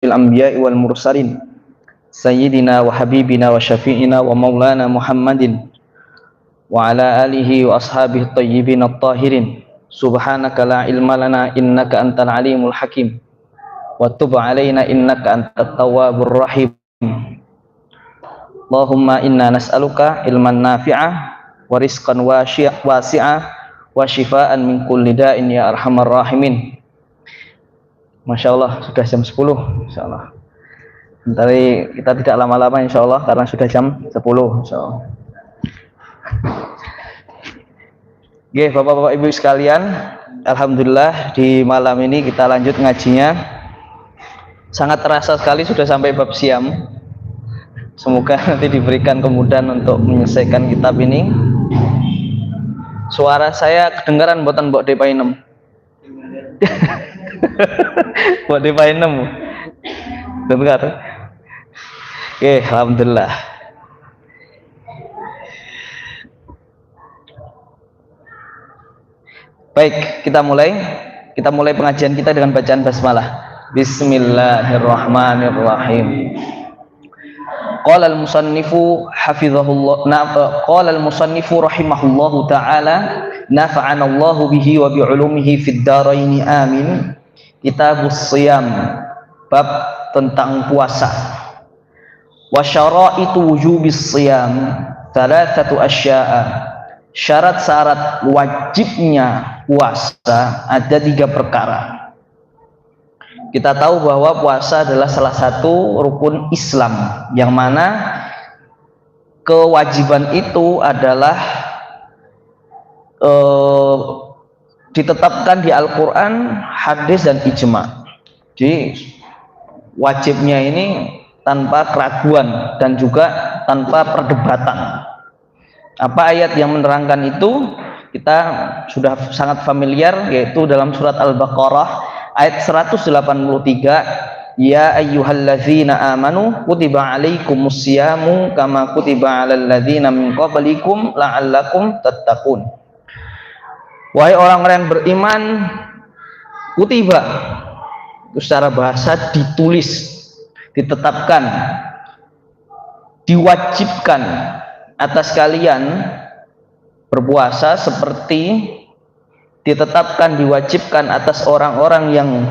الأنبياء والمرسلين سيدنا وحبيبنا وشفيعنا ومولانا محمد وعلى آله وأصحابه الطيبين الطاهرين سبحانك لا علم لنا إنك أنت العليم الحكيم وتب علينا إنك أنت التواب الرحيم اللهم إنا نسألك علما نافعا ورزقا واسعا وشفاء من كل داء يا أرحم الراحمين. Masya Allah sudah jam 10 Insya Allah. Nanti kita tidak lama-lama Insya Allah karena sudah jam 10 Insya Allah. Oke, Bapak-Bapak Ibu sekalian, Alhamdulillah di malam ini kita lanjut ngajinya. Sangat terasa sekali sudah sampai bab siam. Semoga nanti diberikan kemudahan untuk menyelesaikan kitab ini. Suara saya kedengaran buatan Mbok Depainem. Buat Depainem. Dengar. Oke, Alhamdulillah. Baik, kita mulai pengajian kita dengan bacaan basmalah. Bismillahirrahmanirrahim. Qala al-musannifu hafizahullah, qala al-musannifu rahimahullahu taala, nafa'ana Allahu bihi wa bi ulumihi fid dharain amin. Kitabus Shiyam, bab tentang puasa. Wa syaraitu wujubis shiyam thalathatu asya'a. Syarat-syarat wajibnya puasa ada 3 perkara. Kita tahu bahwa puasa adalah salah satu rukun Islam yang mana kewajiban itu adalah ditetapkan di Al-Quran, hadis dan ijma. Jadi wajibnya ini tanpa keraguan dan juga tanpa perdebatan. Apa ayat yang menerangkan itu kita sudah sangat familiar, yaitu dalam surat Al-Baqarah ayat 183, ya ayyuhalladzina amanu kutiba alaikumus syiyamu kama kutiba alal ladzina min qablikum la'allakum tattaqun. Wahai orang-orang yang beriman, kutiba itu secara bahasa ditulis, ditetapkan, diwajibkan atas kalian berpuasa seperti ditetapkan, diwajibkan atas orang-orang yang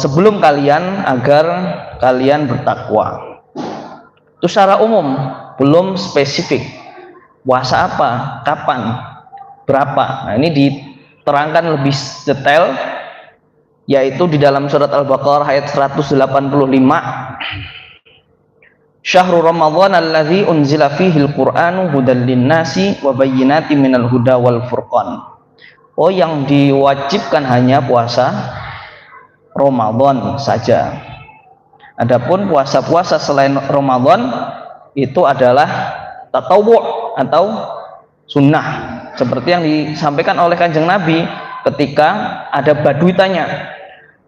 sebelum kalian agar kalian bertakwa. Itu secara umum, belum spesifik. Puasa apa, kapan, berapa. Nah, ini diterangkan lebih detail, yaitu di dalam surat Al-Baqarah ayat 185. Syahrul Ramadhan alladzi unzila fihi al-Qur'anu hudal linnasi wa bayyinatin minal huda wal furqan. Oh, yang diwajibkan hanya puasa Ramadan saja. Adapun puasa-puasa selain Ramadan itu adalah tatawwu' atau sunnah, seperti yang disampaikan oleh Kanjeng Nabi ketika ada badui tanya,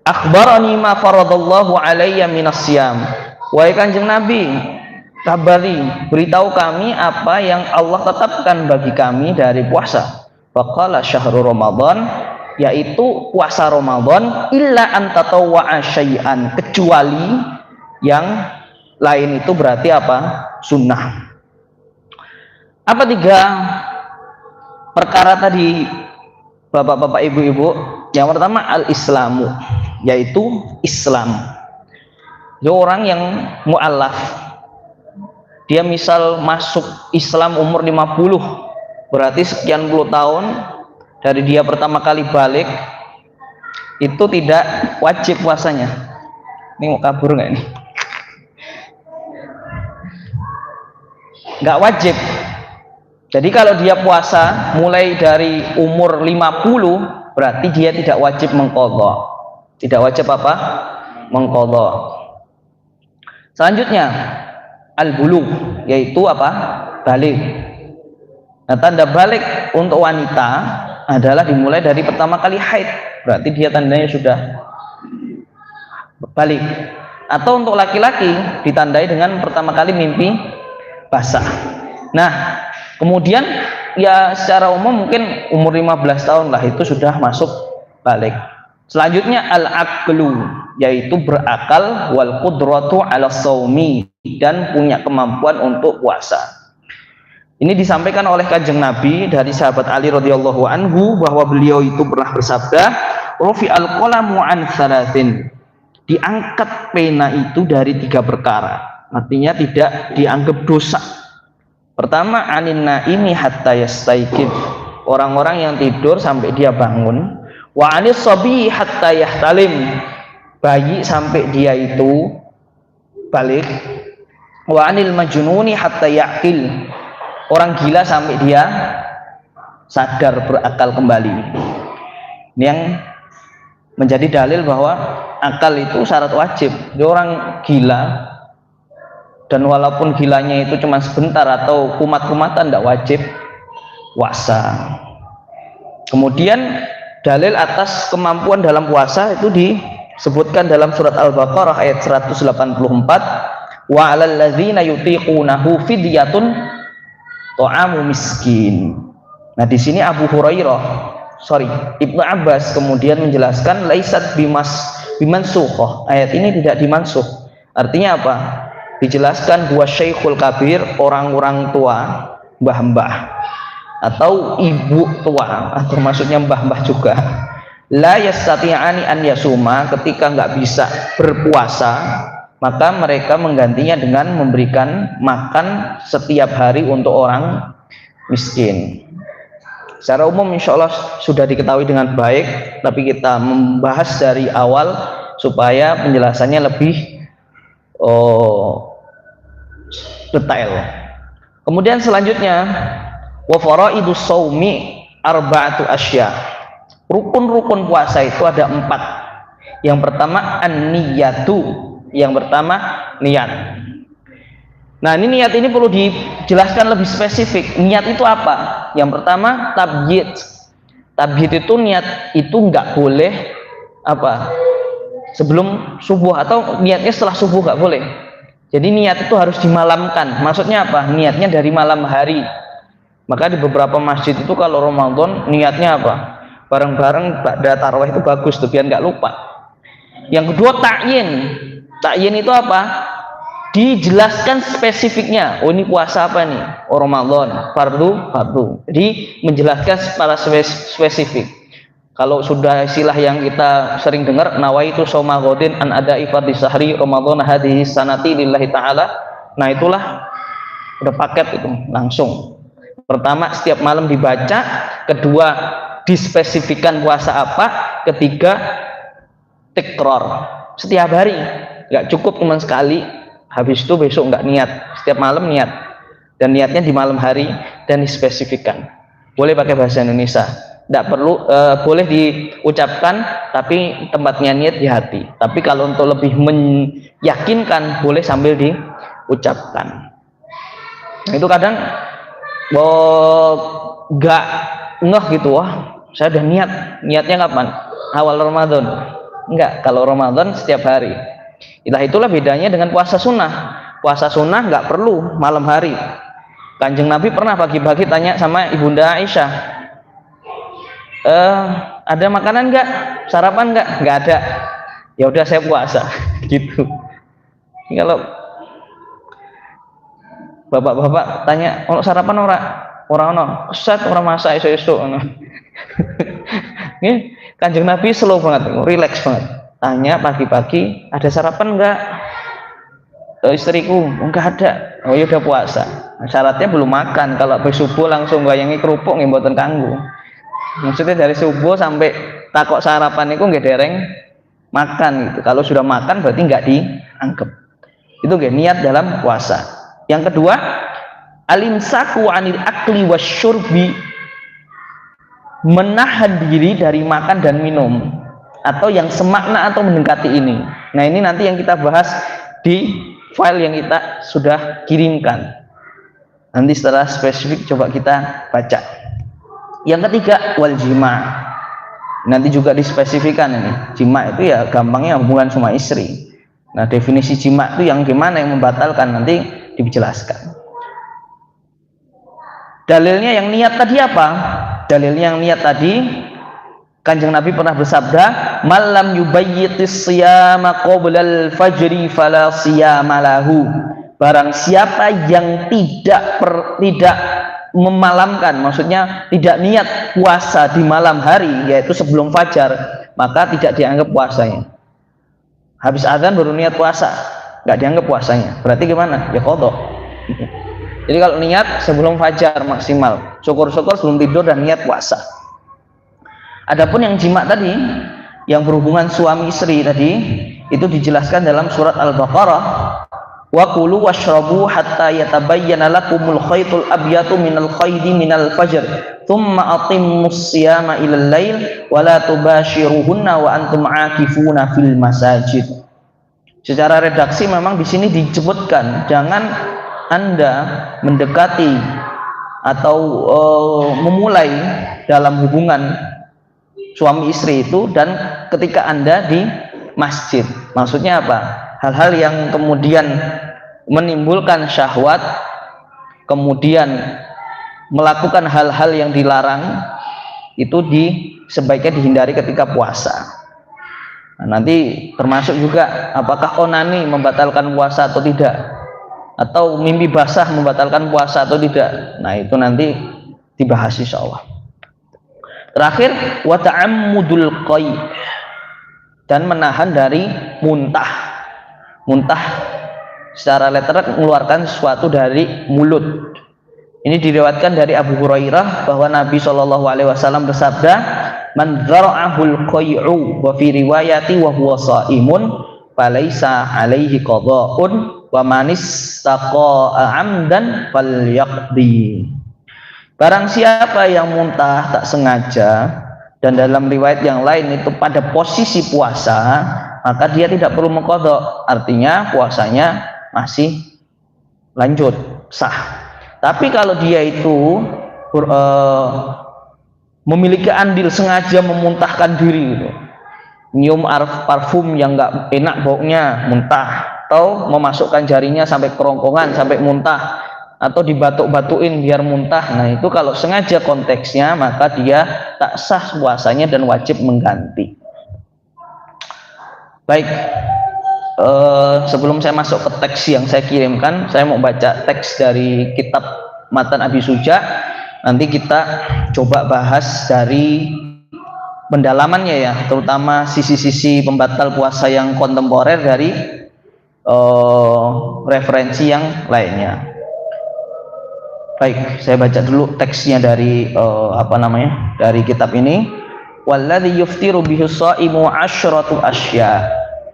akhbarani ma faradallahu alayya minas siyam. Wahai Kanjeng Nabi, kabari, beritahu kami apa yang Allah tetapkan bagi kami dari puasa. Faqala syahrul Ramadan, yaitu puasa Ramadan, illa an tatawwa'a syai'an, kecuali yang lain itu berarti apa? Sunnah. Apa 3 perkara tadi, Bapak-bapak, Ibu-ibu? Yang pertama al-islamu, yaitu Islam. Dia orang yang mu'allaf. Dia misal masuk Islam umur 50, berarti sekian puluh tahun dari dia pertama kali balik, itu tidak wajib puasanya. Ini mau kabur nggak ini? Nggak wajib. Jadi kalau dia puasa mulai dari umur 50, berarti dia tidak wajib mengqadha. Tidak wajib apa? Mengqadha. Selanjutnya al-bulugh, yaitu apa? Balik. Nah, tanda balik untuk wanita adalah dimulai dari pertama kali haid, berarti dia tandanya sudah balik. Atau untuk laki-laki ditandai dengan pertama kali mimpi basah. Nah, kemudian ya secara umum mungkin umur 15 tahun lah itu sudah masuk balik. Selanjutnya al-aqlu, yaitu berakal, wal qudratu ala shaumi, dan punya kemampuan untuk puasa. Ini disampaikan oleh Kanjeng Nabi dari sahabat Ali radhiyallahu anhu bahwa beliau itu pernah bersabda, "Rufi al-qalamu an thalathin." Diangkat pena itu dari 3 perkara. Artinya tidak dianggap dosa. Pertama, anin naimi hatta yastaiqid. Orang-orang yang tidur sampai dia bangun. Wa anis sabi hatta yahtalim, bayi sampai dia itu balik. Wa anil majnuni hatta yaqil, orang gila sampai dia sadar berakal kembali. Ini yang menjadi dalil bahwa akal itu syarat wajib. Jadi orang gila, dan walaupun gilanya itu cuma sebentar atau kumat-kumatan, tidak wajib puasa. Kemudian dalil atas kemampuan dalam puasa itu disebutkan dalam surat Al-Baqarah ayat 184, wa 'alal ladzina yutiqunahu fidyatun ta'amu miskin. Nah, di sini Ibnu Abbas kemudian menjelaskan laisat bimansukh. Ayat ini tidak dimansuh. Artinya apa? Dijelaskan bahwa syekhul kabir, orang-orang tua, mbah-mbah atau ibu tua, atau maksudnya mbah-mbah juga, la yastati'ani an yasuma, ketika nggak bisa berpuasa, maka mereka menggantinya dengan memberikan makan setiap hari untuk orang miskin. Secara umum insya Allah sudah diketahui dengan baik, tapi kita membahas dari awal supaya penjelasannya lebih detail. Kemudian selanjutnya, wa faraidus shaumi arba'atu asya. Rukun-rukun puasa itu ada 4. Yang pertama an-niyatu, yang pertama niat. Nah, ini niat ini perlu dijelaskan lebih spesifik. Niat itu apa? Yang pertama tabyid. Tabyid itu niat itu nggak boleh apa? Sebelum subuh, atau niatnya setelah subuh nggak boleh. Jadi niat itu harus dimalamkan. Maksudnya apa? Niatnya dari malam hari. Maka di beberapa masjid itu kalau Ramadan niatnya apa? Bareng-bareng ba'da tarawih itu bagus tuh, biar nggak lupa. Yang kedua ta'yin. Ta'yin itu apa? Dijelaskan spesifiknya. Oh, ini puasa apa nih? Oh, Ramadan, fardu. Jadi menjelaskan secara spesifik. Kalau sudah istilah yang kita sering dengar, nawaitu shauma ghadin an ada'i fardhi sahri Ramadan hadhihi sanati lillahi ta'ala. Nah, itulah udah paket itu langsung. Pertama, setiap malam dibaca. Kedua, dispesifikan puasa apa. Ketiga, tikror setiap hari, nggak cukup cuma sekali, habis itu besok nggak niat, setiap malam niat, dan niatnya di malam hari, dan dispesifikan. Boleh pakai bahasa Indonesia, nggak perlu, boleh diucapkan, tapi tempatnya niat di hati. Tapi kalau untuk lebih meyakinkan, boleh sambil diucapkan. Nah, itu kadang nggak ngeh gitu, wah saya udah niatnya kapan? Awal Ramadan. Enggak, kalau Ramadan setiap hari. Itulah bedanya dengan puasa sunnah. Puasa sunnah nggak perlu malam hari. Kanjeng Nabi pernah pagi-pagi tanya sama Ibunda Aisyah, ada makanan nggak? Sarapan nggak? Nggak ada. Ya udah saya puasa. Gitu. Kalau bapak-bapak tanya, ono sarapan orang ono, set orang masak esok-esok. Ini Kanjeng Nabi slow banget, relax banget. Tanya pagi-pagi, ada sarapan enggak? Istriku, enggak ada. Oh ya udah puasa. Nah, syaratnya belum makan. Kalau habis subuh langsung bayangi kerupuk nggih mboten kanggo. Maksudnya dari subuh sampai takok sarapan itu nggih dereng makan gitu. Kalau sudah makan berarti enggak dianggap. Itu nggih niat dalam puasa. Yang kedua, alimsaku anil akli wasyurbi, menahan diri dari makan dan minum, atau yang semakna atau mendekati ini. Nah, ini nanti yang kita bahas di file yang kita sudah kirimkan. Nanti setelah spesifik coba kita baca. Yang ketiga, wal jima. Nanti juga dispesifikan ini. Jima itu ya gampangnya hubungan sama istri. Nah, definisi jima itu yang gimana, yang membatalkan, nanti dijelaskan. Dalilnya yang niat tadi apa? Dalilnya yang niat tadi, Kanjeng Nabi pernah bersabda, "Malam yubayyitis siyama qoblal fajri fala siyama lahu." Barang siapa yang tidak memalamkan, maksudnya tidak niat puasa di malam hari, yaitu sebelum fajar, maka tidak dianggap puasanya. Habis azan baru niat puasa, nggak dianggap puasanya. Berarti gimana? Ya qadha. Jadi kalau niat sebelum fajar maksimal, syukur-syukur sebelum tidur dan niat puasa. Adapun yang jima tadi, yang berhubungan suami istri tadi, itu dijelaskan dalam surat Al-Baqarah, wa kulu washrabu hatta yatabayyana lakumul khaytul abyadu minal khaydi minal fajr thumma atimmus siyama ilal lail wa la tubashiruhunna wa antum aakifuna fil masajid. Secara redaksi memang di sini disebutkan jangan Anda mendekati atau memulai dalam hubungan suami istri itu dan ketika Anda di masjid. Maksudnya apa? Hal-hal yang kemudian menimbulkan syahwat, kemudian melakukan hal-hal yang dilarang, itu sebaiknya dihindari ketika puasa. Nah, nanti termasuk juga apakah onani membatalkan puasa atau tidak, atau mimpi basah membatalkan puasa atau tidak. Nah, itu nanti dibahas insyaallah. Terakhir, wa ta'ammudul qai', dan menahan dari muntah. Muntah secara letterer mengeluarkan sesuatu dari mulut. Ini diriwayatkan dari Abu Hurairah bahwa Nabi SAW bersabda, "Man dzara'ahul qai'u wa fi riwayati wa huwa sha'imun falaisa 'alaihi qadha'un wa man istaqa'a 'amdan falyaqdi." Barang siapa yang muntah tak sengaja, dan dalam riwayat yang lain itu pada posisi puasa, maka dia tidak perlu mengqadha. Artinya puasanya masih lanjut, sah. Tapi kalau dia itu memiliki andil sengaja memuntahkan diri gitu, nyium parfum yang nggak enak baunya, muntah, atau memasukkan jarinya sampai kerongkongan sampai muntah, atau dibatuk-batuin biar muntah, nah itu kalau sengaja konteksnya maka dia tak sah puasanya dan wajib mengganti. Baik, sebelum saya masuk ke teks yang saya kirimkan, saya mau baca teks dari kitab Matan Abi Suja. Nanti kita coba bahas dari pendalamannya ya, terutama sisi-sisi pembatal puasa yang kontemporer dari referensi yang lainnya. Baik, saya baca dulu teksnya dari dari kitab ini. Walladzi yuftiru bihi shaimu 'asyratu asya.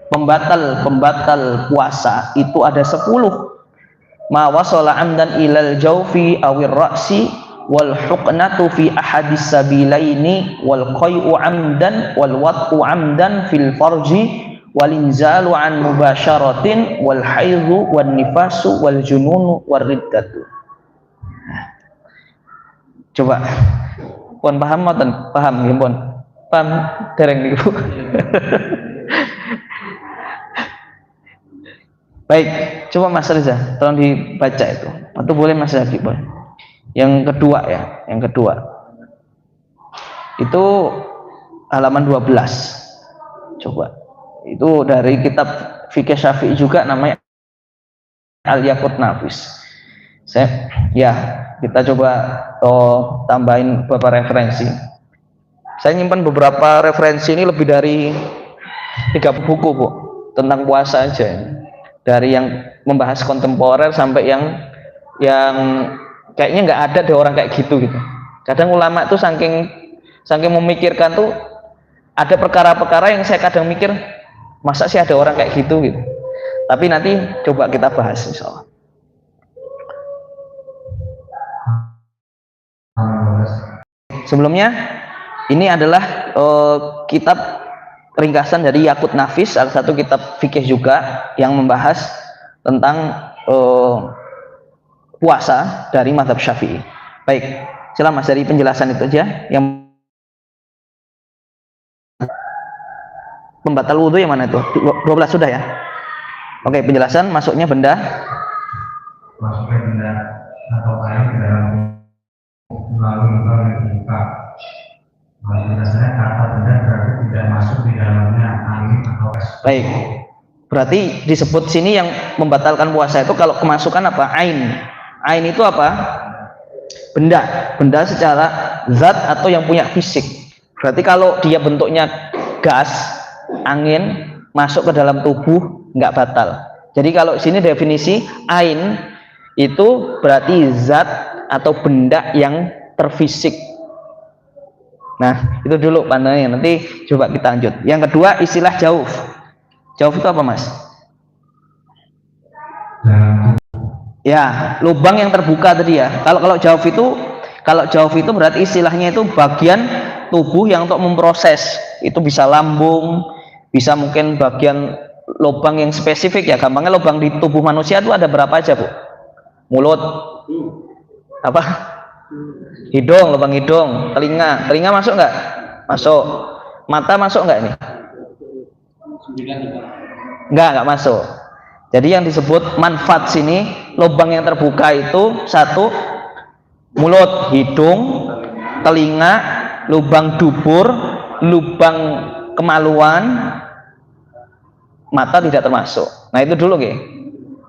Pembatal puasa itu ada 10. Ma wasala amdan ilal jawfi awir ra'si wal huqnatu fi ahadis sabilaini wal qai'u amdan wal wat'u amdan fil farji wal inzalu an mubasyaratin wal haidhu wan nifasu wal jununu war riddatu. Coba pun paham mboten? Paham nggih pun? Paham dereng niku. Baik, coba Mas Reza tolong dibaca itu. Atau boleh Mas Zaki, boleh. Yang kedua ya, yang kedua. Itu halaman 12. Coba. Itu dari kitab Fikih Syafi'i juga namanya Al-Yaqut Nafis. Kita coba tambahin beberapa referensi. Saya nyimpan beberapa referensi ini lebih dari 30 buku Bu, tentang puasa aja. Dari yang membahas kontemporer sampai yang kayaknya nggak ada deh orang kayak gitu. Kadang ulama tuh saking memikirkan tuh ada perkara-perkara yang saya kadang mikir masa sih ada orang kayak gitu. Tapi nanti coba kita bahas insyaallah. Sebelumnya ini adalah kitab ringkasan dari Yaqut Nafis, salah satu kitab fikih juga yang membahas tentang puasa dari mazhab Syafi'i. Baik, silakan Mas dari penjelasan itu aja. Yang pembatal wudhu yang mana itu? 12 sudah ya? Oke, penjelasan masuknya benda atau air ke dalam lalu dibuka Biasanya kata benda berarti tidak masuk di dalamnya angin atau es. Baik, berarti disebut sini yang membatalkan puasa itu kalau kemasukan apa? Ain. Ain itu apa? Benda secara zat atau yang punya fisik. Berarti kalau dia bentuknya gas, angin masuk ke dalam tubuh nggak batal. Jadi kalau sini definisi ain itu berarti zat atau benda yang terfisik. Nah, itu dulu pandangannya. Nanti coba kita lanjut. Yang kedua, istilah jauf. Jauf itu apa, Mas? Ya, lubang yang terbuka tadi ya. Kalau jauf itu berarti istilahnya itu bagian tubuh yang untuk memproses. Itu bisa lambung, bisa mungkin bagian lubang yang spesifik ya. Gampangnya lubang di tubuh manusia itu ada berapa aja, Bu? Mulut, apa? Hidung, lubang hidung, telinga masuk nggak? Masuk. Mata masuk nggak ini? Nggak masuk. Jadi yang disebut manfaat sini, lubang yang terbuka itu satu, mulut, hidung, telinga, lubang dubur, lubang kemaluan, mata tidak termasuk. Nah itu dulu, Ge.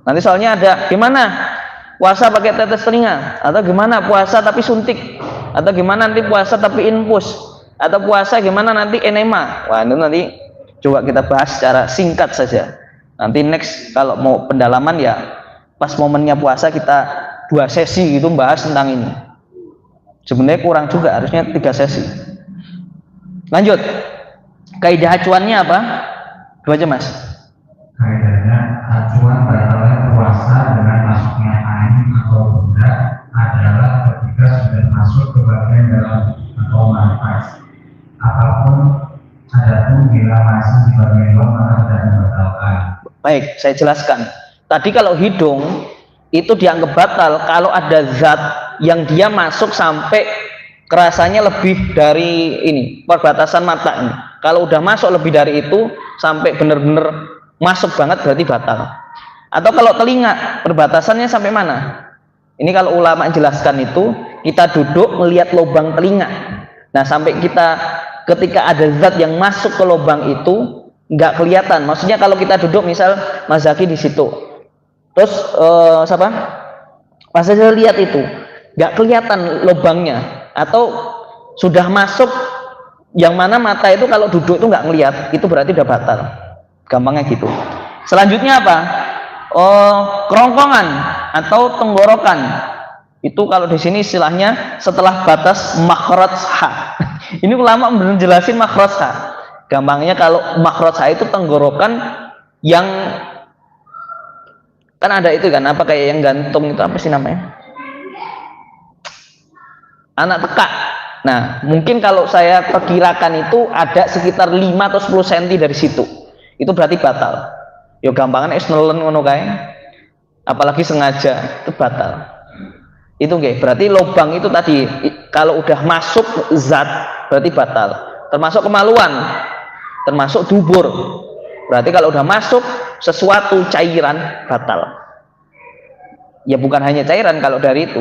Nanti soalnya ada gimana? Puasa pakai tetes telinga, atau gimana puasa tapi suntik, atau gimana nanti puasa tapi infus, atau puasa gimana nanti enema. Wah itu nanti coba kita bahas secara singkat saja. Nanti next kalau mau pendalaman ya pas momennya puasa kita 2 sesi gitu bahas tentang ini. Sebenarnya kurang juga, harusnya 3 sesi. Lanjut, kaidah acuannya apa? Dua aja, Mas. Kaidahnya acuan batalnya puasa dengan masuknya angin atau benda adalah ketika sudah masuk ke bagian dalam atau nafas. Apapun, adapun bila masih di bagian luar maka tidak membatalkan. Baik, saya jelaskan. Tadi kalau hidung itu dianggap batal kalau ada zat yang dia masuk sampai kerasanya lebih dari ini perbatasan mata ini. Kalau udah masuk lebih dari itu sampai benar-benar masuk banget berarti batal. Atau kalau telinga perbatasannya sampai mana? Ini kalau ulama jelaskan itu kita duduk melihat lubang telinga. Nah sampai kita ketika ada zat yang masuk ke lubang itu nggak kelihatan. Maksudnya kalau kita duduk misal Mas Zaki di situ, terus siapa? Pas saya lihat itu nggak kelihatan lubangnya atau sudah masuk yang mana mata itu kalau duduk itu nggak ngelihat, itu berarti udah batal. Gampangnya gitu. Selanjutnya apa? Kerongkongan atau tenggorokan. Itu kalau di sini istilahnya setelah batas makhraj ha. Ini ulama benar jelasin makhraj ha. Gampangnya kalau makhraj ha itu tenggorokan yang kan ada itu kan apa kayak yang gantung itu apa sih namanya? Anak tekak. Nah, mungkin kalau saya perkirakan itu ada sekitar 5 atau 10 cm dari situ. Itu berarti batal. Yo gampangan nelen ngono kae. Apalagi sengaja itu batal. Itu nggih, berarti lubang itu tadi kalau udah masuk zat berarti batal. Termasuk kemaluan, termasuk dubur. Berarti kalau udah masuk sesuatu cairan batal. Ya bukan hanya cairan kalau dari itu.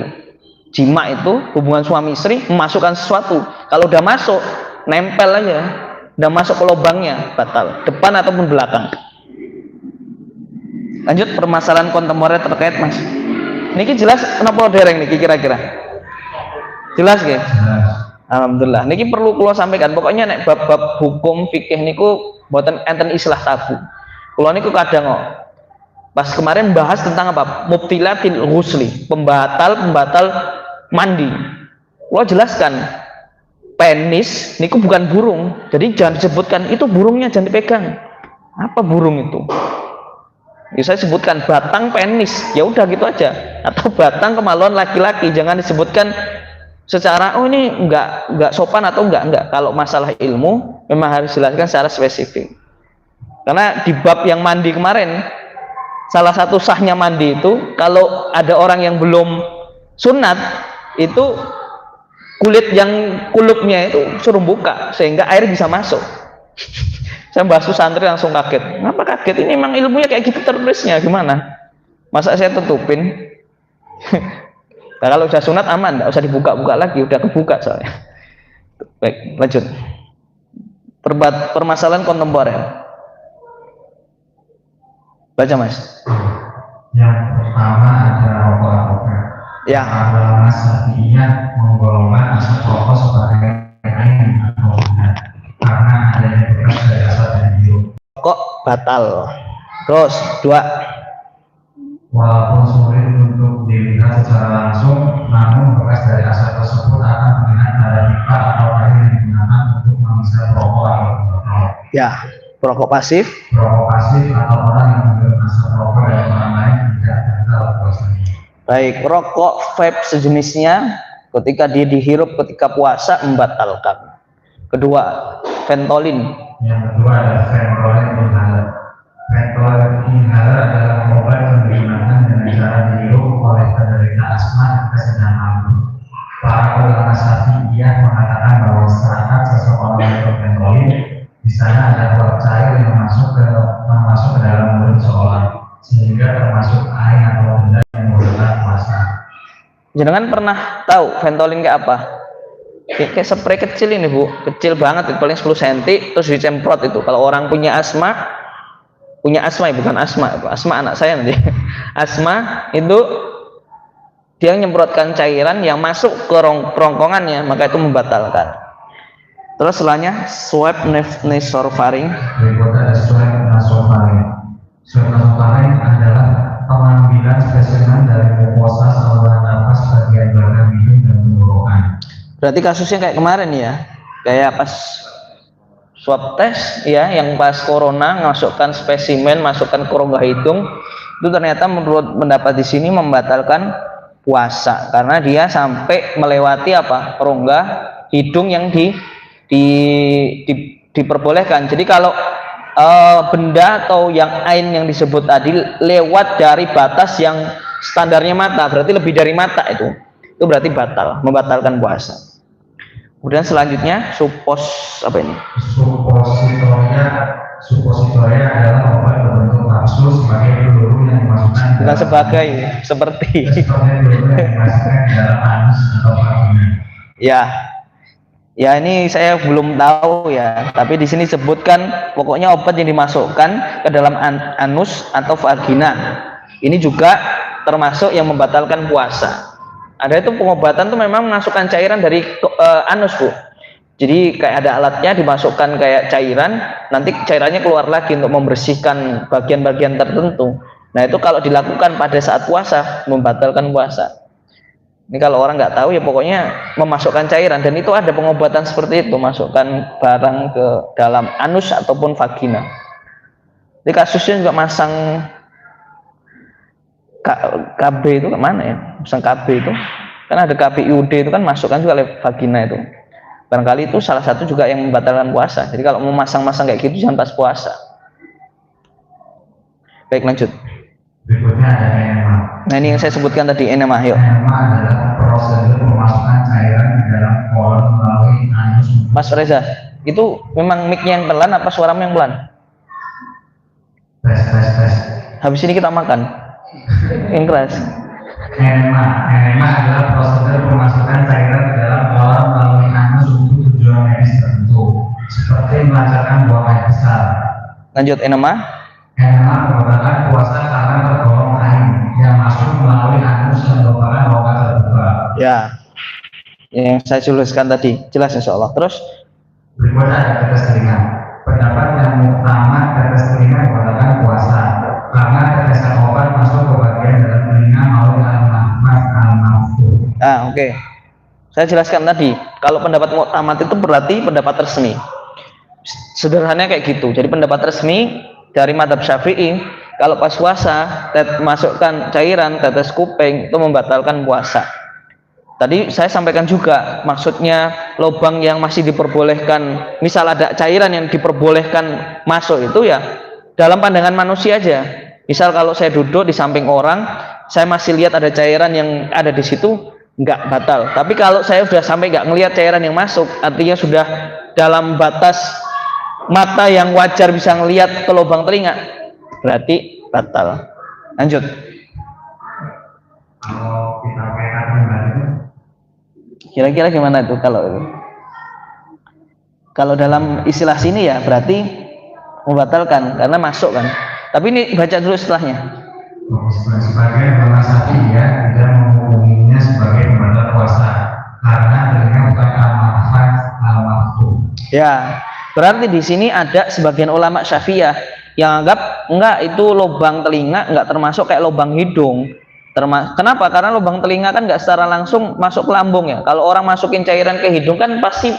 Jima itu hubungan suami istri memasukkan sesuatu. Kalau udah masuk nempel aja. Udah masuk ke lubangnya batal, depan ataupun belakang. Lanjut permasalahan kontemporer terkait Mas. Niki jelas kenapa dereng niki kira-kira? Jelas nggih? Alhamdulillah. Niki perlu kula sampaikan. Pokoknya nek bab-bab hukum fikih niku mboten enten istilah tabu. Kula niku kadang kok pas kemarin bahas tentang apa? Mubtilatil ghusli, pembatal mandi. Kula jelaskan penis niku bukan burung, jadi jangan disebutkan itu burungnya, jangan dipegang. Apa burung itu? Ya, saya sebutkan batang penis, ya udah gitu aja. Atau batang kemaluan laki-laki, jangan disebutkan secara oh ini enggak sopan atau enggak. Kalau masalah ilmu memang harus dijelaskan secara spesifik. Karena di bab yang mandi kemarin, salah satu sahnya mandi itu kalau ada orang yang belum sunat itu kulit yang kulupnya itu suruh buka sehingga air bisa masuk. Saya bahas santri langsung kaget. Ngapa kaget? Ini memang ilmunya kayak gitu tertulisnya, gimana? Masa saya tutupin? Nah, kalau udah sunat aman, nggak usah dibuka-buka lagi, udah kebuka soalnya. Baik, lanjut. Permasalahan kontemporer. Baca Mas. Yang pertama ada rokok-rokok. Ya. Agama Syafi'iyah menggolongkan asap rokok sebagai ain atau benar karena adanya bekas dari asap dan hidup. Rokok batal. Terus dua. Walaupun sulit untuk dilihat secara langsung, namun bekas dari asap tersebut akan terlihat pada pipa atau air yang digunakan untuk menghisap rokok atau botol. Ya, perokok pasif. Perokok pasif atau orang yang menghirup asap rokok dari orang lain tidak batal puasanya. Baik, rokok vape sejenisnya ketika dia dihirup ketika puasa membatalkan. Kedua, Ventolin. Yang kedua adalah Ventolin inhaler. Ventolin inhaler adalah obat yang digunakan dengan cara dihirup oleh penderita asma ketika sedang mabuk. Para ulama Syafi'iyah mengatakan bahwa saat seseorang minum Ventolin, di sana ada uap cair yang masuk ke dalam mulut seseorang, sehingga termasuk air atau benda yang membatalkan puasa. Jangan pernah tahu Ventolin kayak apa? Kayak spray kecil ini Bu, kecil banget, itu paling 10 cm, terus dicemprot itu. Kalau orang punya asma ya, bukan asma anak saya nanti. Asma itu dia menyemprotkan cairan yang masuk ke kerongkongannya, maka itu membatalkan. Terus setelahnya swab nasofaring. Berikutnya ada swab nasofaring. Swab nasofaring adalah pengambilan spesimen dari mukosa saluran nafas bagian belakang hidung dan tenggorokan. Berarti kasusnya kayak kemarin ya, kayak pas swab test ya, yang pas corona masukkan spesimen, masukkan ke rongga hidung, itu ternyata menurut pendapat di sini membatalkan puasa karena dia sampai melewati apa, rongga hidung yang diperbolehkan. Jadi kalau benda atau yang ain yang disebut tadi lewat dari batas yang standarnya mata, berarti lebih dari mata itu berarti batal, membatalkan puasa. Kemudian selanjutnya Supositoria adalah obat berbentuk kapsul sebagai peluru yang dimasukkan bukan sebagai seperti peluru yang dimasukkan di dalam anus atau vagina. Ya ini saya belum tahu ya, tapi di sini sebutkan pokoknya obat yang dimasukkan ke dalam anus atau vagina. Ini juga termasuk yang membatalkan puasa. Ada itu pengobatan tuh memang memasukkan cairan dari anus Bu. Jadi kayak ada alatnya, dimasukkan kayak cairan, nanti cairannya keluar lagi untuk membersihkan bagian-bagian tertentu. Nah itu kalau dilakukan pada saat puasa membatalkan puasa. Ini kalau orang nggak tahu ya pokoknya memasukkan cairan, dan itu ada pengobatan seperti itu, masukkan barang ke dalam anus ataupun vagina. Jadi kasusnya juga masang KB itu kemana ya? Masang KB itu kan ada KBIUD itu kan masukkan juga oleh vagina itu. Barangkali itu salah satu juga yang membatalkan puasa. Jadi kalau mau masang-masang kayak gitu jangan pas puasa. Baik, lanjut. Berikutnya ada enema. Nah ini yang saya sebutkan tadi, enema. Yuk. Enema adalah prosedur pemasukan cairan di dalam kolon melalui anus. Mas Reza, itu memang mic-nya yang pelan apa suaramu yang pelan? Tes. Habis ini kita makan. Yang keras. Enema adalah prosedur pemasukan cairan ke dalam kolon melalui anus untuk tujuan medis tertentu, seperti melancarkan buang air besar. Lanjut, enema. Enema membatalkan puasa karena tergolong air yang masuk melalui anus yang merupakan rongga terbuka. Ya, yang saya tuliskan tadi jelas insya Allah. Terus berikutnya ada tetes telinga. Pendapat yang utama tetes telinga membatalkan puasa karena tetesan obat masuk ke bagian dalam telinga melalui al-nafas. Oke. Saya jelaskan tadi, kalau pendapat muktamad itu berarti pendapat resmi. Sederhananya kayak gitu. Jadi pendapat resmi dari mazhab Syafi'i, kalau pas puasa masukkan cairan tetes kuping itu membatalkan puasa. Tadi saya sampaikan juga, maksudnya lubang yang masih diperbolehkan, misal ada cairan yang diperbolehkan masuk itu ya dalam pandangan manusia aja. Misal kalau saya duduk di samping orang, saya masih lihat ada cairan yang ada di situ, nggak batal. Tapi kalau saya sudah sampai nggak ngelihat cairan yang masuk, artinya sudah dalam batas mata yang wajar bisa ngelihat ke lubang telinga, berarti batal. Lanjut. Kalau kita kaitkan kembali, Kira-kira gimana itu kalau itu? Kalau dalam istilah sini ya berarti membatalkan karena masuk kan. Tapi ini baca dulu setelahnya. Sebagai ulama Syafi'iyah tidak menghubunginya sebagai pembatal puasa karena telinga bukan al-mahfaz al-mahfuz. Ya, berarti di sini ada sebagian ulama Syafi'iyah yang anggap enggak, itu lubang telinga enggak termasuk kayak lubang hidung. Kenapa? Karena lubang telinga kan enggak secara langsung masuk ke lambung ya. Kalau orang masukin cairan ke hidung kan pasti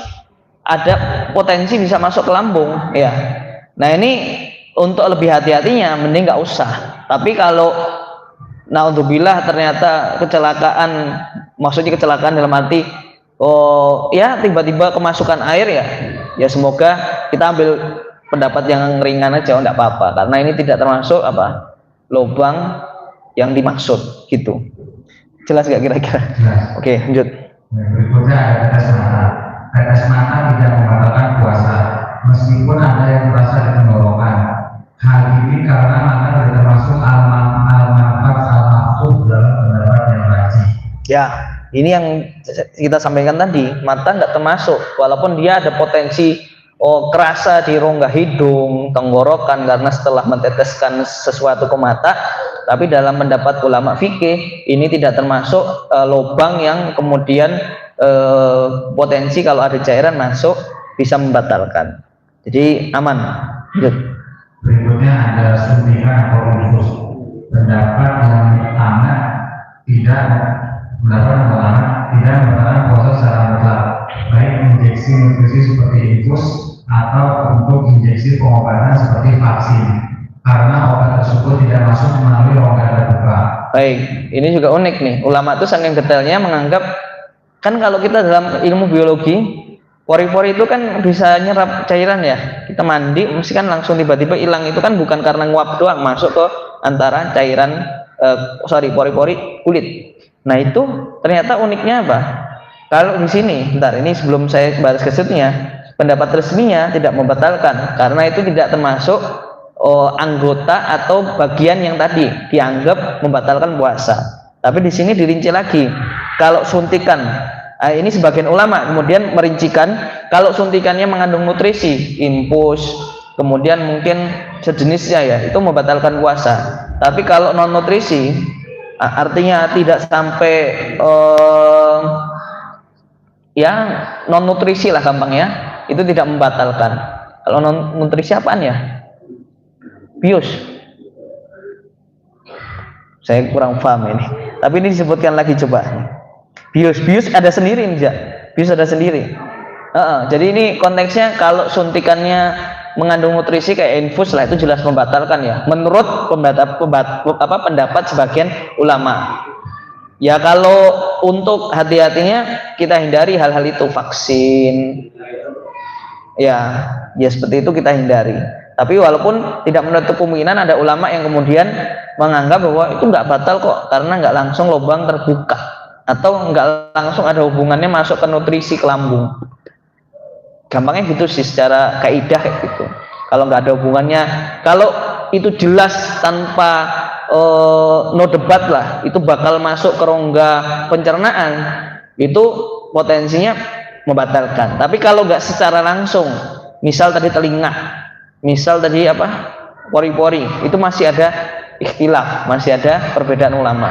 ada potensi bisa masuk ke lambung ya. Nah ini untuk lebih hati-hatinya mending nggak usah. Tapi kalau naudzubillah ternyata kecelakaan, maksudnya kecelakaan dalam arti oh ya tiba-tiba kemasukan air ya semoga kita ambil pendapat yang ringan aja, enggak apa-apa karena ini tidak termasuk apa lubang yang dimaksud gitu. Jelas nggak kira-kira? Oke, lanjut. Berikutnya ada tetes mata. Tetes mata tidak membatalkan puasa meskipun ada yang merasa di tenggorokan. Hal ini karena mata tidak termasuk al-manfaat al-mahfuz dalam pendapat yang rajih. Ya, ini yang kita sampaikan tadi, mata nggak termasuk walaupun dia ada potensi kerasa di rongga hidung, tenggorokan karena setelah menteteskan sesuatu ke mata. Tapi dalam pendapat ulama fikih ini tidak termasuk lubang yang kemudian potensi kalau ada cairan masuk bisa membatalkan. Jadi aman. Berikutnya ada suntikan atau infus. Pendapat yang pertama tidak membatalkan puasa secara mutlak, baik injeksi nutrisi seperti infus atau untuk injeksi pengobatan seperti vaksin, karena obat tersebut tidak masuk melalui rongga terbuka. Baik, ini juga unik nih. Ulama itu saking detailnya menganggap kan kalau kita dalam ilmu biologi pori-pori itu kan bisa nyerap cairan ya. Kita mandi mesti kan langsung tiba-tiba hilang, itu kan bukan karena nguap doang masuk ke antara cairan pori-pori kulit. Nah itu ternyata uniknya apa? Kalau di sini, bentar ini sebelum saya bahas ke situnya, pendapat resminya tidak membatalkan karena itu tidak termasuk anggota atau bagian yang tadi dianggap membatalkan puasa. Tapi di sini dirinci lagi. Kalau suntikan, ini sebagian ulama kemudian merincikan kalau suntikannya mengandung nutrisi, infus, kemudian mungkin sejenisnya ya, itu membatalkan puasa. Tapi kalau non nutrisi, artinya tidak sampai ya non nutrisi lah gampangnya, itu tidak membatalkan. Kalau non nutrisi apaan ya? Bius. Saya kurang paham ini. Tapi ini disebutkan lagi coba. Bius ada sendiri nih, bius ada sendiri. Jadi ini konteksnya kalau suntikannya mengandung nutrisi kayak infus lah itu jelas membatalkan ya. Menurut pendapat sebagian ulama. Ya kalau untuk hati-hatinya kita hindari hal-hal itu, vaksin. Ya seperti itu kita hindari. Tapi walaupun tidak menutup kemungkinan ada ulama yang kemudian menganggap bahwa itu nggak batal kok karena nggak langsung lubang terbuka atau nggak langsung ada hubungannya masuk ke nutrisi ke lambung. Gampangnya gitu sih secara kaidah kayak gitu. Kalau nggak ada hubungannya, kalau itu jelas tanpa no debat lah, itu bakal masuk ke rongga pencernaan, itu potensinya membatalkan. Tapi kalau nggak secara langsung, misal tadi telinga, misal tadi pori-pori, itu masih ada ikhtilaf, masih ada perbedaan ulama.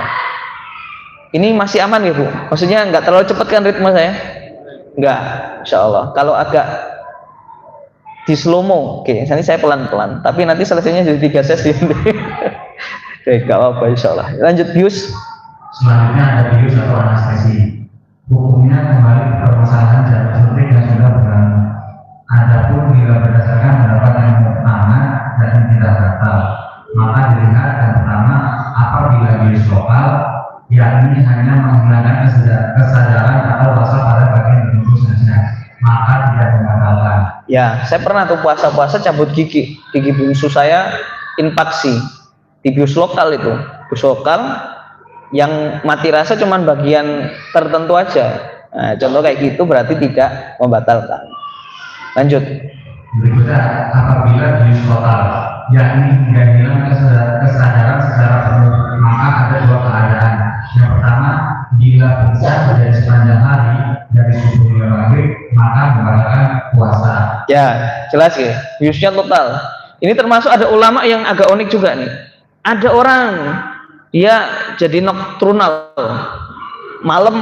Ini masih aman ya Bu? Maksudnya nggak terlalu cepat kan ritme saya? Nggak, insya Allah. Kalau agak di slow mo, oke, nanti saya pelan-pelan. Tapi nanti selesainya jadi 3 sesi. Oke, nggak apa-apa insya Allah. Lanjut bius. Selanjutnya ada bius atau anestesi. Hukumnya kembali ke permasalahan jarak suntik yang sudah berlalu. Adapun bila berdasarkan pendapat yang pertama dan tidak batal, maka dilihat yang pertama apabila bius lokal, yakni hanya menghilangkan kesadaran atau rasa pada bagian tubuh saja, maka tidak membatalkan. Ya, saya pernah tuh puasa-puasa cabut gigi bungsu saya infaksi di bius lokal itu, bius lokal yang mati rasa cuman bagian tertentu aja. Nah, contoh kayak gitu berarti tidak membatalkan. Lanjut. Berikutnya apabila bius total, yakni tidak hilang kesadaran secara penuh, maka ada 2 keadaan. Yang pertama, bila bisa terjadi sepanjang hari dari subuh hingga maghrib, maka membatalkan puasa. Ya, jelas ya. Biusnya total. Ini termasuk ada ulama yang agak unik juga nih. Ada orang dia jadi nokturnal, malam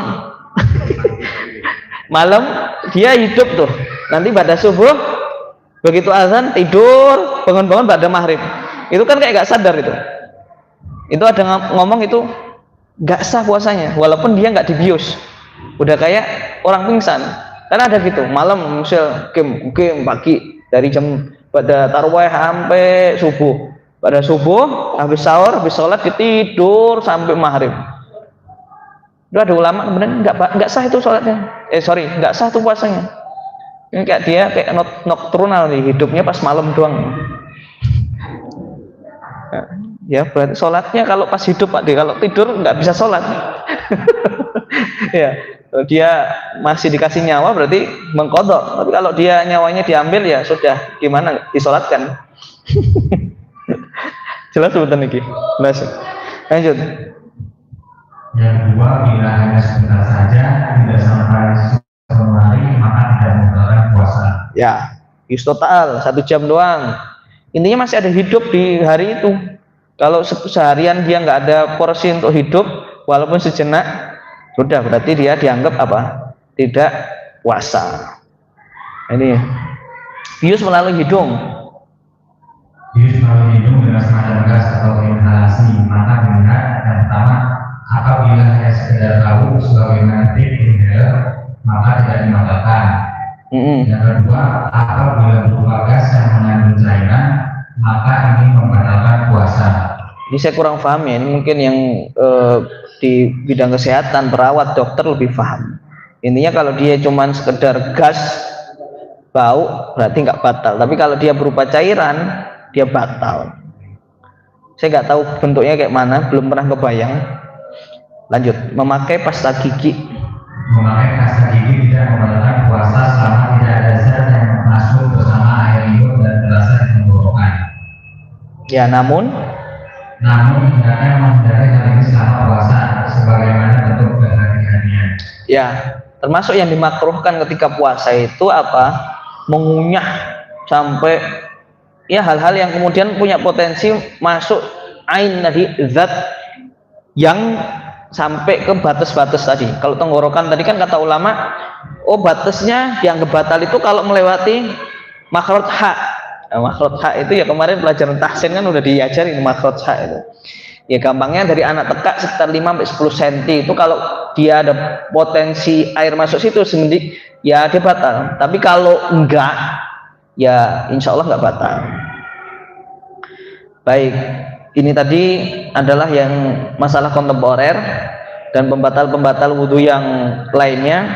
malam dia hidup tuh. Nanti pada subuh begitu azan tidur, bangun-bangun pada maghrib. Itu kan kayak gak sadar itu. Itu ada ngomong itu gak sah puasanya, walaupun dia nggak dibius. Udah kayak orang pingsan. Karena ada gitu, malam misal game pagi dari jam pada tarawih sampai subuh. Pada subuh habis sahur, habis sholat tidur sampai maghrib. Itu ada ulama kemudian nggak sah itu sholatnya. Nggak sah itu puasanya. Ini kayak dia kayak nokturnal nih, hidupnya pas malam doang. Ya berarti sholatnya kalau pas hidup Pak, kalau tidur nggak bisa sholat. Ya, dia masih dikasih nyawa berarti mengkodok. Tapi kalau dia nyawanya diambil ya sudah, gimana disolatkan. Jelas sebutan ini. Jelas. Lanjut. Yang kedua, bila hanya sebentar saja tidak sampai 1 hari maka tidak membatalkan puasa. Ya, total 1 jam doang. Intinya masih ada hidup di hari itu. Kalau seharian dia nggak ada porsi untuk hidup, walaupun sejenak, sudah berarti dia dianggap apa? Tidak puasa. Ini bius melalui hidung. Bius melalui hidung dengan semacam gas atau inhalasi, maka benar yang pertama, apabila hanya sekedar tahu sebagaimana tip inhaler, maka tidak dimakan. Yang kedua, apabila berupa gas yang mengandung cairan, maka ini membatalkan puasa. Ini saya kurang paham ya. Ini mungkin yang di bidang kesehatan, perawat, dokter lebih paham. Intinya kalau dia cuman sekedar gas, bau, berarti nggak batal. Tapi kalau dia berupa cairan, dia batal. Saya nggak tahu bentuknya kayak mana, belum pernah kebayang. Lanjut, memakai pasta gigi. Memakai pasta gigi tidak membatalkan puasa selama tidak ada zat yang masuk bersama air liur dan terasa di tenggorokan. Ya, namun hendaknya menghindari hal ini selama puasa sebagaimana bentuk kehati-hatian. Ya, termasuk yang dimakruhkan ketika puasa itu apa? Mengunyah sampai ya hal-hal yang kemudian punya potensi masuk ain tadi, zat yang sampai ke batas-batas tadi. Kalau tenggorokan tadi kan kata ulama, oh batasnya yang batal itu kalau melewati makhraj ha. Nah, makhraj ha itu ya kemarin pelajaran tahsin kan udah diajarin makhraj ha itu. Ya gampangnya dari anak tekak sekitar 5-10 cm itu kalau dia ada potensi air masuk situ semendik ya dia batal. Tapi kalau enggak ya insya Allah enggak batal. Baik, ini tadi adalah yang masalah kontemporer dan pembatal-pembatal wudhu yang lainnya.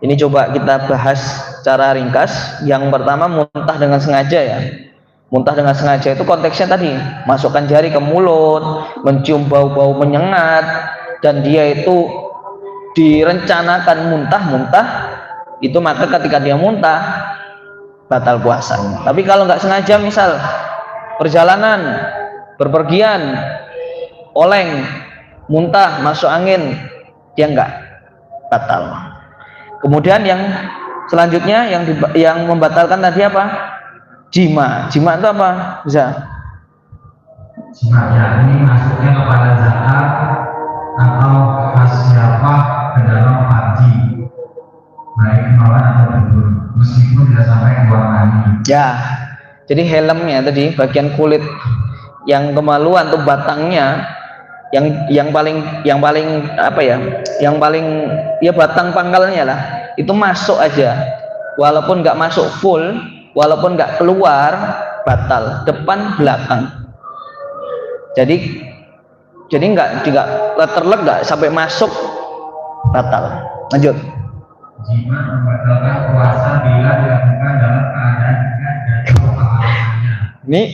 Ini coba kita bahas secara ringkas. Yang pertama, muntah dengan sengaja ya. Muntah dengan sengaja itu konteksnya tadi, masukkan jari ke mulut, mencium bau-bau menyengat, dan dia itu direncanakan muntah-muntah, itu maka ketika dia muntah, batal puasa. Tapi kalau nggak sengaja, misal perjalanan, berpergian, oleng, muntah, masuk angin, dia nggak batal. Kemudian yang selanjutnya yang membatalkan tadi apa? Jima. Jima itu apa? Bisa? Jima yakni masuknya kepada zakar atau hasyafah ke dalam farji, baik kemaluan atau dubur, meskipun tidak sampai keluar mani. Ya. Jadi helmnya tadi, bagian kulit yang kemaluan tuh batangnya, yang paling apa ya, yang paling ya batang pangkalnya lah, itu masuk aja, walaupun nggak masuk full, walaupun nggak keluar, batal depan belakang. Jadi nggak terlek nggak sampai masuk, batal. Lanjut. Jima membatalkan puasa bila dilakukan dalam keadaan ingat dan pengalamannya.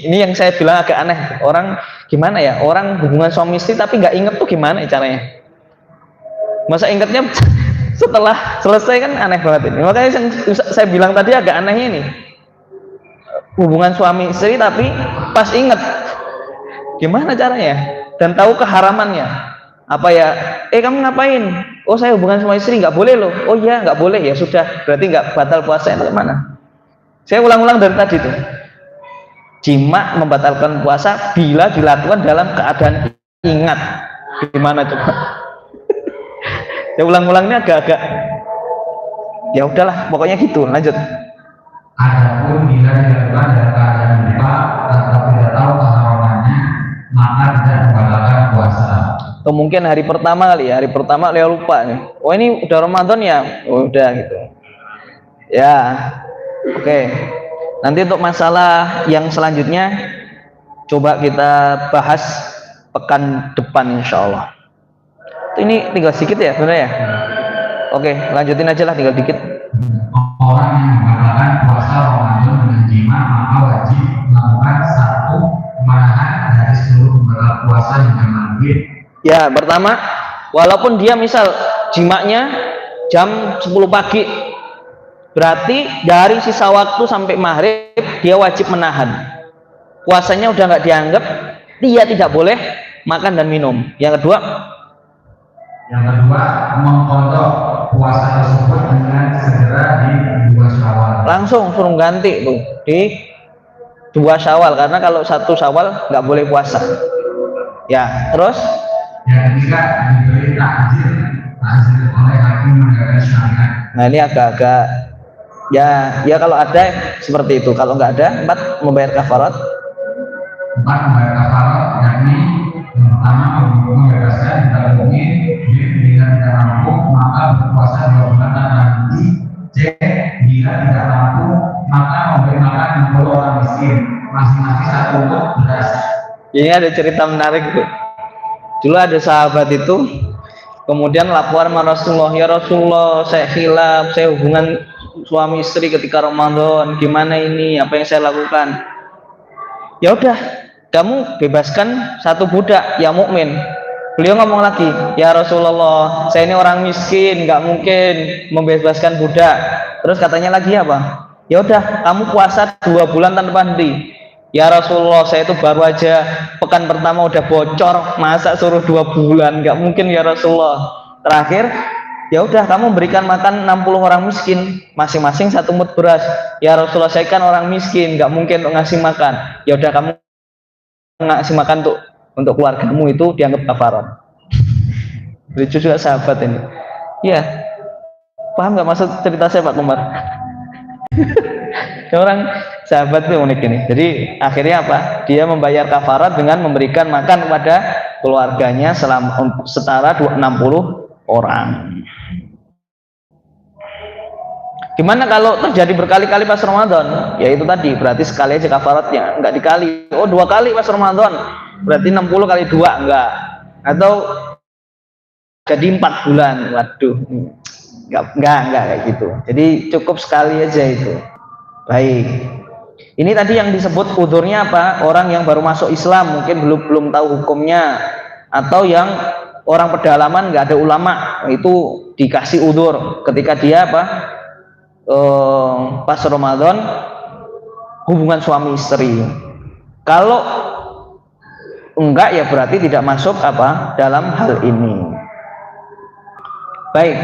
Ini yang saya bilang agak aneh. Orang gimana ya? Orang hubungan suami istri tapi nggak inget tuh gimana caranya? Masa ingetnya setelah selesai kan aneh banget ini. Makanya saya bilang tadi agak anehnya ini. Hubungan suami istri tapi pas inget gimana caranya? Dan tahu keharamannya. Apa ya? Kamu ngapain? Oh saya hubungan sama istri, nggak boleh loh. Oh iya nggak boleh, ya sudah. Berarti nggak batal puasa itu mana? Saya ulang-ulang dari tadi tuh. Jima membatalkan puasa bila dilakukan dalam keadaan ingat. Gimana coba? Saya ulang-ulang ini agak-agak. Ya udahlah, pokoknya gitu. Lanjut. Adapun bila dilakukan dalam keadaan lupa atau tidak tahu keharamannya, maka tidak membatalkan puasa. Atau mungkin hari pertama kali ya, hari pertama dia lupa nih. Oh ini udah Ramadan ya? Oh, udah gitu. Ya, oke. Nanti untuk masalah yang selanjutnya coba kita bahas pekan depan insya Allah. Ini tinggal sedikit ya benar ya? Oke, lanjutin aja lah, tinggal dikit. Orang yang membatalkan puasa Ramadan dengan jima maka wajib melakukan satu menahan dari seluruh pembatal puasa hingga maghrib. Ya, pertama, walaupun dia misal jimaknya jam 10 pagi, berarti dari sisa waktu sampai maghrib dia wajib menahan. Puasanya udah nggak dianggap, dia tidak boleh makan dan minum. Yang kedua, mengkodok puasa tersebut dengan segera di 2 Syawal. langsung suruh ganti tuh di 2 Syawal, karena kalau 1 Syawal nggak boleh puasa. Ya, terus Yang ketiga, diberi takjil oleh hakim menegakkan syariat. nah ini agak-agak ya kalau ada seperti itu, kalau nggak ada 4 membayar kafarat. 4 membayar kafarat, yakni yang pertama membebaskan, tidak mungkin bila tidak mampu maka berpuasa 2 bulan dan nanti. C, bila tidak mampu maka memberi makan 60 orang miskin, masing-masing 1 untuk beras. Ini ada cerita menarik tuh. Dulu ada sahabat itu kemudian laporan sama Rasulullah, ya Rasulullah, saya khilaf, saya hubungan suami istri ketika Ramadan, gimana ini, apa yang saya lakukan? Ya udah, kamu bebaskan 1 budak yang mukmin. Beliau ngomong lagi, ya Rasulullah, saya ini orang miskin, nggak mungkin membebaskan budak. Terus katanya lagi apa? Ya udah, kamu puasa 2 bulan tanpa henti. Ya Rasulullah, saya itu baru aja pekan pertama udah bocor, masa suruh 2 bulan? Nggak mungkin ya Rasulullah. Terakhir, ya udah kamu berikan makan 60 orang miskin, masing-masing 1 mud beras. Ya Rasulullah, saya kan orang miskin, nggak mungkin untuk ngasih makan. Ya udah kamu ngasih makan untuk keluargamu, itu dianggap kafarat. Lucu juga sahabat ini. Iya, paham nggak maksud cerita saya Pak Kumar? Orang sahabat itu unik ini. Jadi akhirnya apa? Dia membayar kafarat dengan memberikan makan kepada keluarganya selama setara 60 orang. Gimana kalau terjadi berkali-kali pas Ramadan? Ya itu tadi, berarti sekali aja kafaratnya, enggak dikali. Oh 2 kali pas Ramadan, berarti 60 kali 2, enggak. Atau jadi 4 bulan. Waduh, enggak kayak gitu. Jadi cukup sekali aja itu. Baik. Ini tadi yang disebut udurnya apa? Orang yang baru masuk Islam, mungkin belum tahu hukumnya, atau yang orang pedalaman nggak ada ulama, itu dikasih udur ketika dia apa? Pas Ramadan hubungan suami istri. Kalau enggak ya berarti tidak masuk apa dalam hal ini. Baik.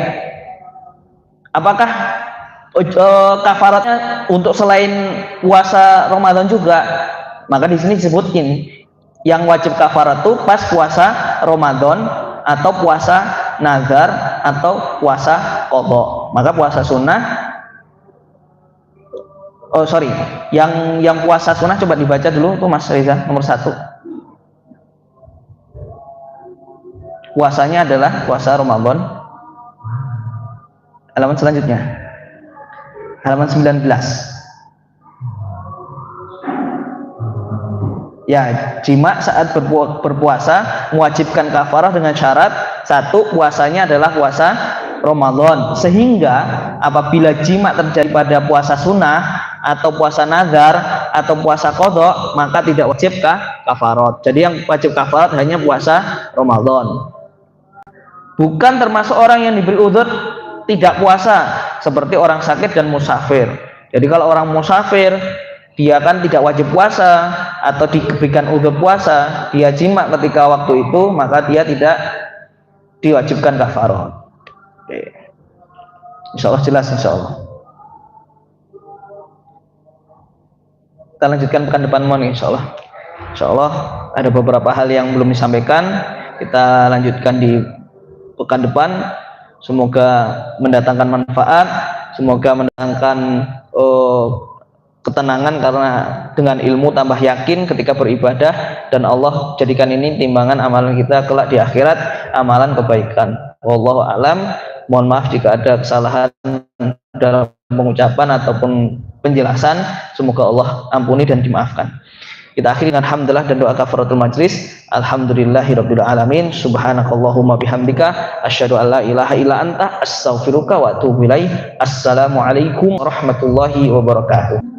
Apakah kafaratnya untuk selain puasa Ramadan juga? Maka di sini disebutin yang wajib kafarat itu pas puasa Ramadan atau puasa nazar atau puasa qadha. Maka puasa sunnah, yang puasa sunnah coba dibaca dulu tuh Mas Reza, nomor 1. Puasanya adalah puasa Ramadan. Halaman selanjutnya. Halaman 19. Ya, jima saat berpuasa mewajibkan kafarah dengan syarat 1, puasanya adalah puasa Ramadan, sehingga apabila jima terjadi pada puasa sunnah atau puasa nazar atau puasa qadha, maka tidak wajib kafarat. Jadi yang wajib kafarat hanya puasa Ramadan. Bukan termasuk orang yang diberi udzur tidak puasa, seperti orang sakit dan musafir. Jadi kalau orang musafir, dia kan tidak wajib puasa atau diberikan udzur puasa, dia jima ketika waktu itu, maka dia tidak diwajibkan kafarat. Oke. Insya Allah jelas, insya Allah. kita lanjutkan pekan depan mohon insyaallah. Insyaallah ada beberapa hal yang belum disampaikan, kita lanjutkan di pekan depan. Semoga mendatangkan manfaat, semoga mendatangkan ketenangan, karena dengan ilmu tambah yakin ketika beribadah, dan Allah jadikan ini timbangan amalan kita kelak di akhirat, amalan kebaikan. Wallahu a'lam. Mohon maaf jika ada kesalahan dalam pengucapan ataupun penjelasan, semoga Allah ampuni dan dimaafkan. Kita akhiri dengan alhamdulillah dan doa kafaratul majlis. Alhamdulillahirabbil alamin. Subhanakallahumma bihamdika asyhadu an la ilaha illa anta astaghfiruka wa atubu ilaik. Assalamualaikum warahmatullahi wabarakatuh.